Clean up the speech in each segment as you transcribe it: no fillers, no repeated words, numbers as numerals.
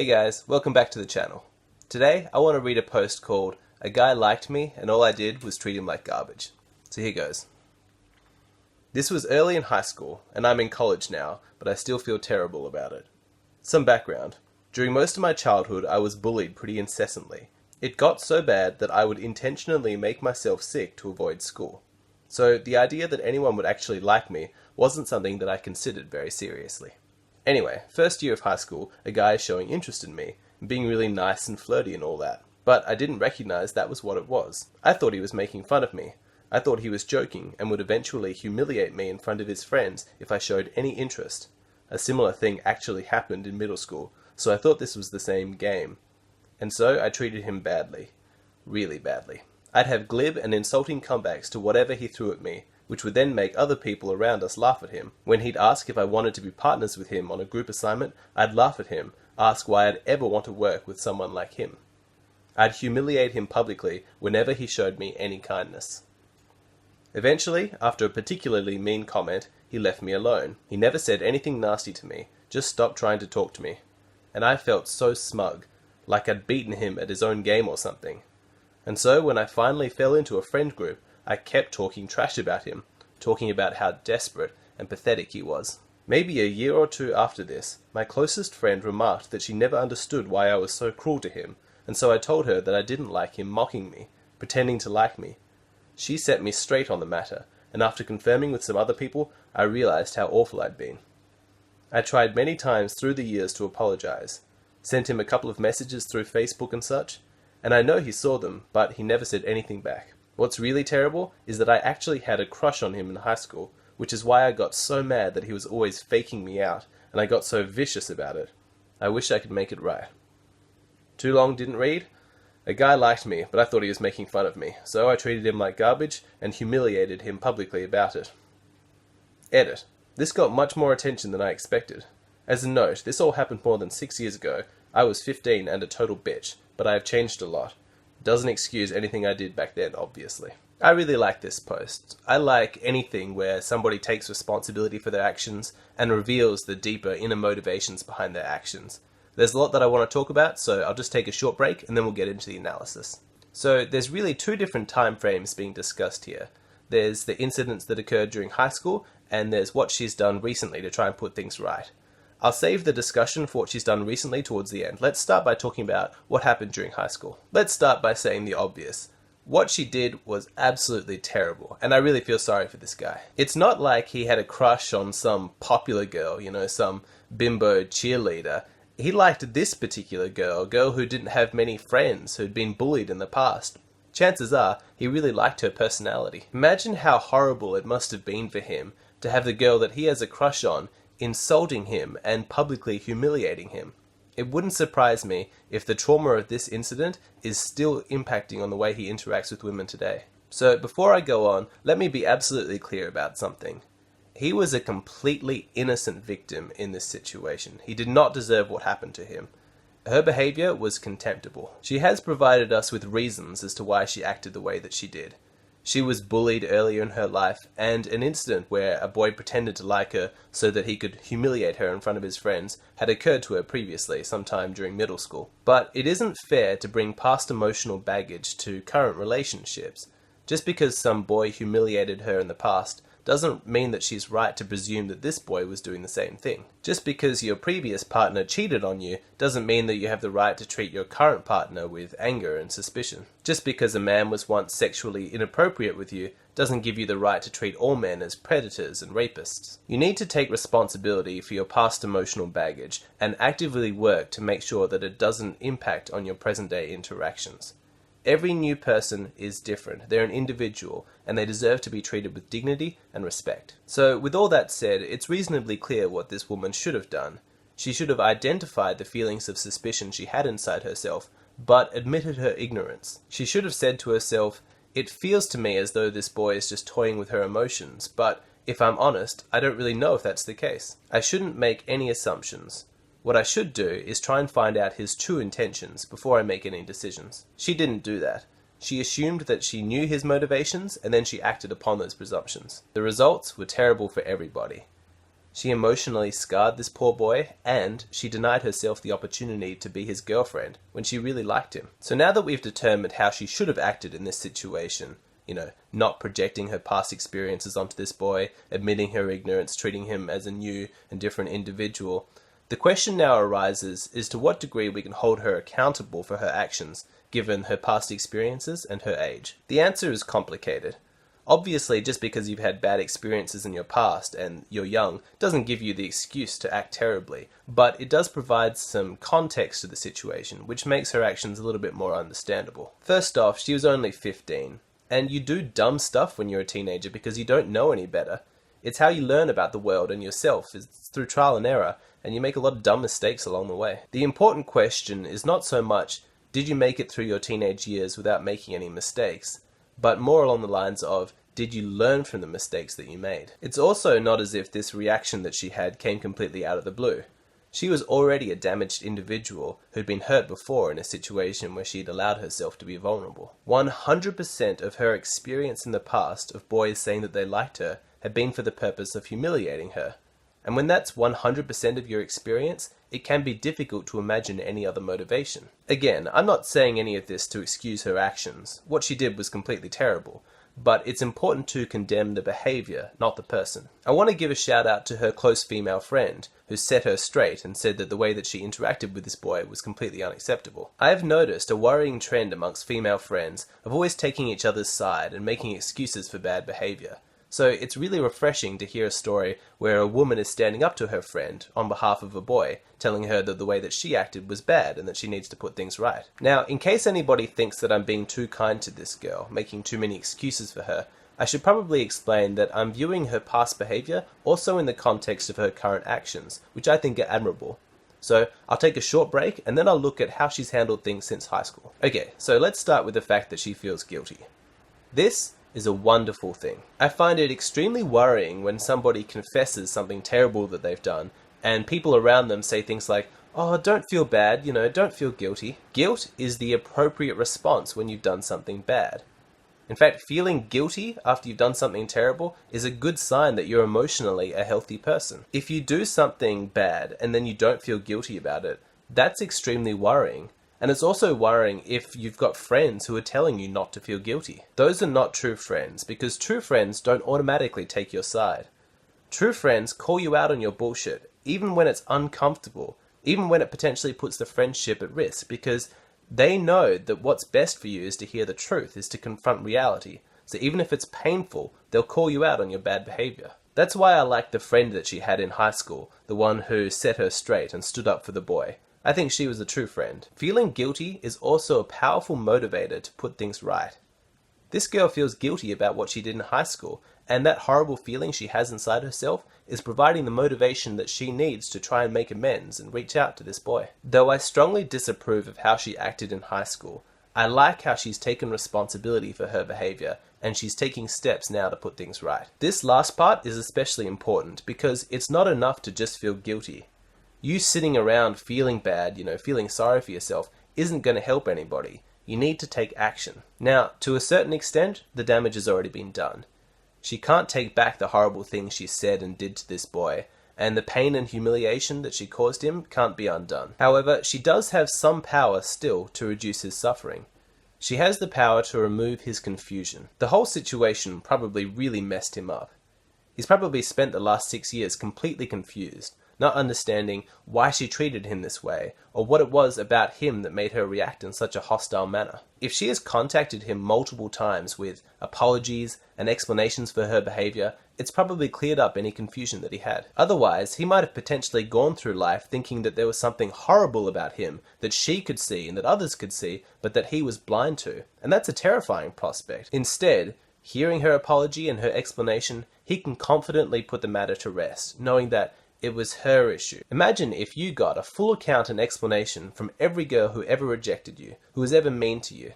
Hey guys, welcome back to the channel. Today I want to read a post called "A Guy Liked Me and All I Did Was Treat Him Like Garbage." So here goes. This was early in high school, and I'm in college now, but I still feel terrible about it. Some background. During most of my childhood I was bullied pretty incessantly. It got so bad that I would intentionally make myself sick to avoid school. So the idea that anyone would actually like me wasn't something that I considered very seriously. Anyway, first year of high school, a guy is showing interest in me, being really nice and flirty and all that. But I didn't recognize that was what it was. I thought he was making fun of me. I thought he was joking and would eventually humiliate me in front of his friends if I showed any interest. A similar thing actually happened in middle school, so I thought this was the same game. And so I treated him badly. Really badly. I'd have glib and insulting comebacks to whatever he threw at me, which would then make other people around us laugh at him. When he'd ask if I wanted to be partners with him on a group assignment, I'd laugh at him, ask why I'd ever want to work with someone like him. I'd humiliate him publicly whenever he showed me any kindness. Eventually, after a particularly mean comment, he left me alone. He never said anything nasty to me, just stopped trying to talk to me. And I felt so smug, like I'd beaten him at his own game or something. And so when I finally fell into a friend group, I kept talking trash about him, talking about how desperate and pathetic he was. Maybe a year or two after this, my closest friend remarked that she never understood why I was so cruel to him, and so I told her that I didn't like him mocking me, pretending to like me. She set me straight on the matter, and after confirming with some other people, I realized how awful I'd been. I tried many times through the years to apologize, sent him a couple of messages through Facebook and such, and I know he saw them, but he never said anything back. What's really terrible is that I actually had a crush on him in high school, which is why I got so mad that he was always faking me out, and I got so vicious about it. I wish I could make it right. Too long didn't read? A guy liked me, but I thought he was making fun of me, so I treated him like garbage and humiliated him publicly about it. Edit. This got much more attention than I expected. As a note, this all happened more than 6 years ago. I was 15 and a total bitch, but I have changed a lot. Doesn't excuse anything I did back then, obviously. I really like this post. I like anything where somebody takes responsibility for their actions and reveals the deeper inner motivations behind their actions. There's a lot that I want to talk about, so I'll just take a short break and then we'll get into the analysis. So there's really two different time frames being discussed here. There's the incidents that occurred during high school, and there's what she's done recently to try and put things right. I'll save the discussion for what she's done recently towards the end. Let's start by talking about what happened during high school. Let's start by saying the obvious. What she did was absolutely terrible, and I really feel sorry for this guy. It's not like he had a crush on some popular girl, some bimbo cheerleader. He liked this particular girl, a girl who didn't have many friends, who'd been bullied in the past. Chances are, he really liked her personality. Imagine how horrible it must have been for him to have the girl that he has a crush on insulting him and publicly humiliating him. It wouldn't surprise me if the trauma of this incident is still impacting on the way he interacts with women today. So before I go on, let me be absolutely clear about something. He was a completely innocent victim in this situation. He did not deserve what happened to him. Her behavior was contemptible. She has provided us with reasons as to why she acted the way that she did. She was bullied earlier in her life, and an incident where a boy pretended to like her so that he could humiliate her in front of his friends had occurred to her previously, sometime during middle school. But it isn't fair to bring past emotional baggage to current relationships. Just because some boy humiliated her in the past doesn't mean that she's right to presume that this boy was doing the same thing. Just because your previous partner cheated on you doesn't mean that you have the right to treat your current partner with anger and suspicion. Just because a man was once sexually inappropriate with you doesn't give you the right to treat all men as predators and rapists. You need to take responsibility for your past emotional baggage and actively work to make sure that it doesn't impact on your present-day interactions. Every new person is different. They're an individual, and they deserve to be treated with dignity and respect. So, with all that said, it's reasonably clear what this woman should have done. She should have identified the feelings of suspicion she had inside herself, but admitted her ignorance. She should have said to herself, "It feels to me as though this boy is just toying with her emotions, but if I'm honest, I don't really know if that's the case." I shouldn't make any assumptions. What I should do is try and find out his true intentions before I make any decisions. She didn't do that. She assumed that she knew his motivations, and then she acted upon those presumptions. The results were terrible for everybody. She emotionally scarred this poor boy, and she denied herself the opportunity to be his girlfriend when she really liked him. So now that we've determined how she should have acted in this situation, not projecting her past experiences onto this boy, admitting her ignorance, treating him as a new and different individual, the question now arises is to what degree we can hold her accountable for her actions, given her past experiences and her age. The answer is complicated. Obviously, just because you've had bad experiences in your past and you're young doesn't give you the excuse to act terribly, but it does provide some context to the situation, which makes her actions a little bit more understandable. First off, she was only 15, and you do dumb stuff when you're a teenager because you don't know any better. It's how you learn about the world and yourself, it's through trial and error, and you make a lot of dumb mistakes along the way. The important question is not so much, did you make it through your teenage years without making any mistakes, but more along the lines of, did you learn from the mistakes that you made? It's also not as if this reaction that she had came completely out of the blue. She was already a damaged individual who'd been hurt before in a situation where she'd allowed herself to be vulnerable. 100% of her experience in the past of boys saying that they liked her had been for the purpose of humiliating her. And when that's 100% of your experience, it can be difficult to imagine any other motivation. Again, I'm not saying any of this to excuse her actions. What she did was completely terrible. But it's important to condemn the behavior, not the person. I want to give a shout out to her close female friend, who set her straight and said that the way that she interacted with this boy was completely unacceptable. I have noticed a worrying trend amongst female friends of always taking each other's side and making excuses for bad behavior. So it's really refreshing to hear a story where a woman is standing up to her friend on behalf of a boy, telling her that the way that she acted was bad and that she needs to put things right. Now, in case anybody thinks that I'm being too kind to this girl, making too many excuses for her, I should probably explain that I'm viewing her past behavior also in the context of her current actions, which I think are admirable. So I'll take a short break and then I'll look at how she's handled things since high school. Okay, so let's start with the fact that she feels guilty. This is a wonderful thing. I find it extremely worrying when somebody confesses something terrible that they've done and people around them say things like, oh, don't feel bad, don't feel guilty. Guilt is the appropriate response when you've done something bad. In fact, feeling guilty after you've done something terrible is a good sign that you're emotionally a healthy person. If you do something bad and then you don't feel guilty about it, that's extremely worrying. And it's also worrying if you've got friends who are telling you not to feel guilty. Those are not true friends, because true friends don't automatically take your side. True friends call you out on your bullshit, even when it's uncomfortable, even when it potentially puts the friendship at risk, because they know that what's best for you is to hear the truth, is to confront reality. So even if it's painful, they'll call you out on your bad behavior. That's why I like the friend that she had in high school, the one who set her straight and stood up for the boy. I think she was a true friend. Feeling guilty is also a powerful motivator to put things right. This girl feels guilty about what she did in high school, and that horrible feeling she has inside herself is providing the motivation that she needs to try and make amends and reach out to this boy. Though I strongly disapprove of how she acted in high school, I like how she's taken responsibility for her behavior, and she's taking steps now to put things right. This last part is especially important because it's not enough to just feel guilty. You sitting around feeling bad, feeling sorry for yourself, isn't going to help anybody. You need to take action. Now, to a certain extent, the damage has already been done. She can't take back the horrible things she said and did to this boy, and the pain and humiliation that she caused him can't be undone. However, she does have some power still to reduce his suffering. She has the power to remove his confusion. The whole situation probably really messed him up. He's probably spent the last 6 years completely confused, not understanding why she treated him this way, or what it was about him that made her react in such a hostile manner. If she has contacted him multiple times with apologies and explanations for her behavior, it's probably cleared up any confusion that he had. Otherwise, he might have potentially gone through life thinking that there was something horrible about him that she could see and that others could see, but that he was blind to. And that's a terrifying prospect. Instead, hearing her apology and her explanation, he can confidently put the matter to rest, knowing that it was her issue. Imagine if you got a full account and explanation from every girl who ever rejected you, who was ever mean to you.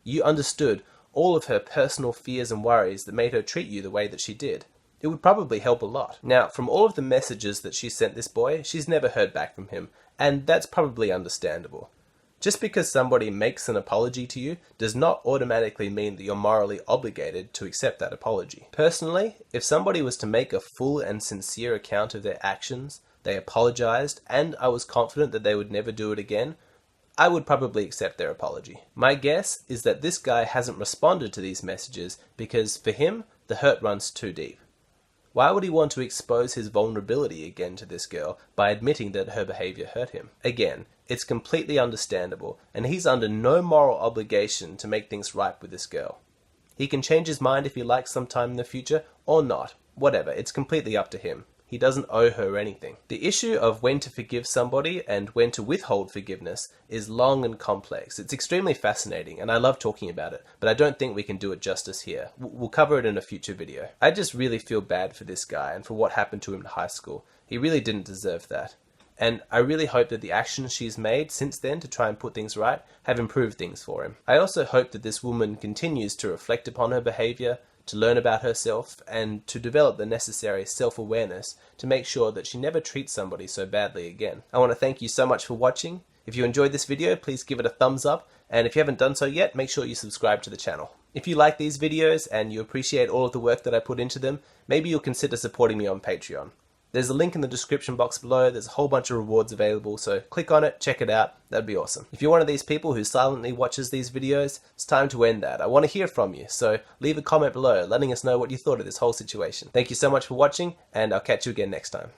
You understood all of her personal fears and worries that made her treat you the way that she did. It would probably help a lot. Now, from all of the messages that she sent this boy, she's never heard back from him, and that's probably understandable. Just because somebody makes an apology to you does not automatically mean that you're morally obligated to accept that apology. Personally, if somebody was to make a full and sincere account of their actions, they apologized, and I was confident that they would never do it again, I would probably accept their apology. My guess is that this guy hasn't responded to these messages because for him, the hurt runs too deep. Why would he want to expose his vulnerability again to this girl by admitting that her behavior hurt him? Again, it's completely understandable, and he's under no moral obligation to make things right with this girl. He can change his mind if he likes sometime in the future, or not. Whatever, it's completely up to him. He doesn't owe her anything. The issue of when to forgive somebody and when to withhold forgiveness is long and complex. It's extremely fascinating, and I love talking about it, but I don't think we can do it justice here. We'll cover it in a future video. I just really feel bad for this guy and for what happened to him in high school. He really didn't deserve that. And I really hope that the actions she's made since then to try and put things right have improved things for him. I also hope that this woman continues to reflect upon her behavior, to learn about herself, and to develop the necessary self-awareness to make sure that she never treats somebody so badly again. I want to thank you so much for watching. If you enjoyed this video, please give it a thumbs up, and if you haven't done so yet, make sure you subscribe to the channel. If you like these videos and you appreciate all of the work that I put into them, maybe you'll consider supporting me on Patreon. There's a link in the description box below. There's a whole bunch of rewards available, so click on it, check it out. That'd be awesome. If you're one of these people who silently watches these videos, it's time to end that. I want to hear from you, so leave a comment below letting us know what you thought of this whole situation. Thank you so much for watching, and I'll catch you again next time.